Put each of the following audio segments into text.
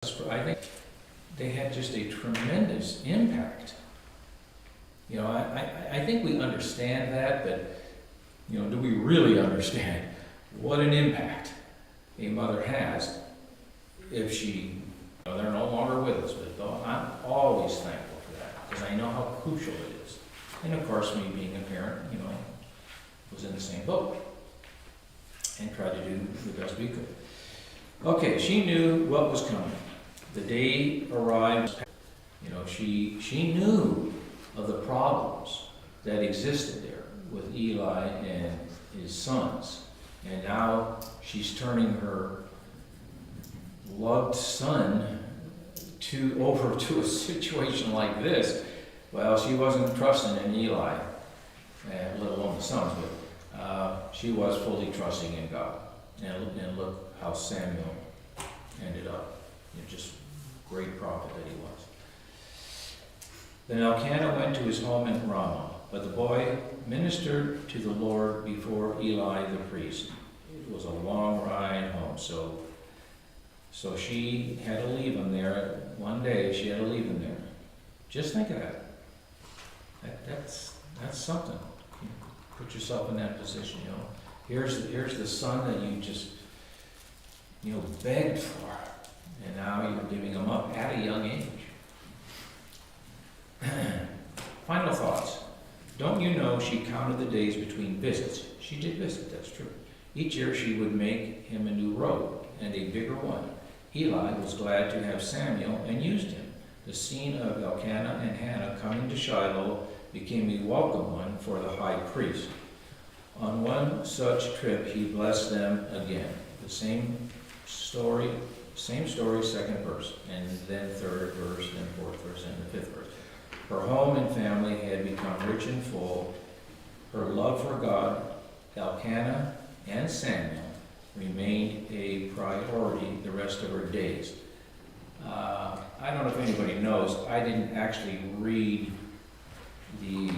I think they had just a tremendous impact. I think we understand that, but, do we really understand what an impact a mother has if they're no longer with us, but I'm always thankful for that, because I know how crucial it is. And of course, me being a parent, was in the same boat and tried to do the best we could. Okay, she knew what was coming. The day arrived, she knew of the problems that existed there with Eli and his sons. And now she's turning her loved son over to a situation like this. Well, she wasn't trusting in Eli, let alone the sons, but she was fully trusting in God. And look how Samuel ended up. Just great prophet that he was. Then Elkanah went to his home in Ramah, but the boy ministered to the Lord before Eli the priest. It was a long ride home, so she had to leave him there. One day she had to leave him there. Just think of that. That's something. Put yourself in that position. Here's the son that you just begged for, and now you're giving him up at a young age. Final thoughts. Don't you know she counted the days between visits? She did visit, that's true. Each year she would make him a new robe, and a bigger one. Eli was glad to have Samuel and used him. The scene of Elkanah and Hannah coming to Shiloh became a welcome one for the high priest. On one such trip he blessed them again. The same story, second verse, and then third verse, then fourth verse, and the fifth verse. Her home and family had become rich and full. Her love for God, Elkanah, and Samuel remained a priority the rest of her days. I don't know if anybody knows, I didn't actually read the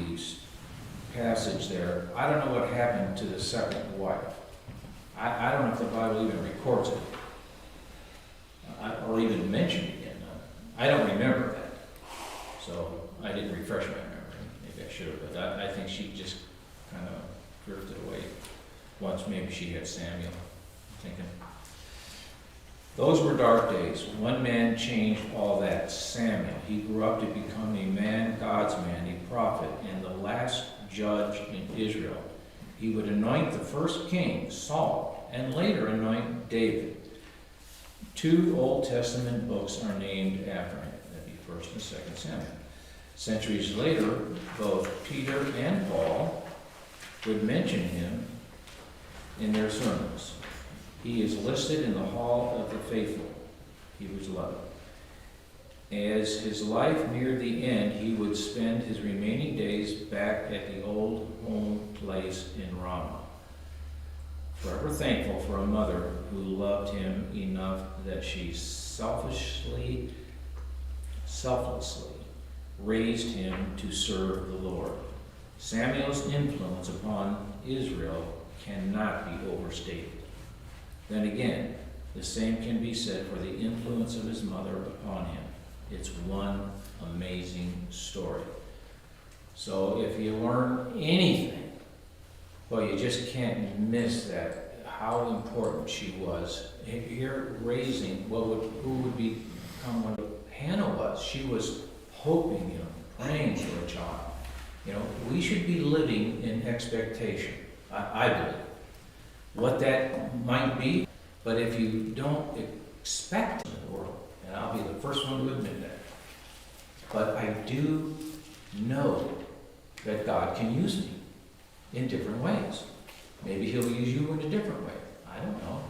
passage there. I don't know what happened to the second wife. I don't know if the Bible even records it, or even mentioned it in. I don't remember that, so I didn't refresh my memory. Maybe I should have, but I think she just kind of drifted away. Once maybe she had Samuel, thinking. Those were dark days. One man changed all that, Samuel. He grew up to become a man, God's man, a prophet, and the last judge in Israel. He would anoint the first king, Saul, and later anoint David. 2 Old Testament books are named after him. That'd be 1st and 2nd Samuel. Centuries later, both Peter and Paul would mention him in their sermons. He is listed in the Hall of the Faithful, Hebrews 11. As his life neared the end, he would spend his remaining days back at the old home place in Ramah, forever thankful for a mother who loved him enough that she selflessly raised him to serve the Lord. Samuel's influence upon Israel cannot be overstated. Then again, the same can be said for the influence of his mother upon him. It's one amazing story. So if you learn anything, well, you just can't miss that, how important she was. Here raising who would become what Hannah was. She was hoping, praying for a child. We should be living in expectation, I believe. What that might be, but if you don't expect in the world, and I'll be the first one to admit that, but I do know that God can use me in different ways. Maybe he'll use you in a different way. I don't know.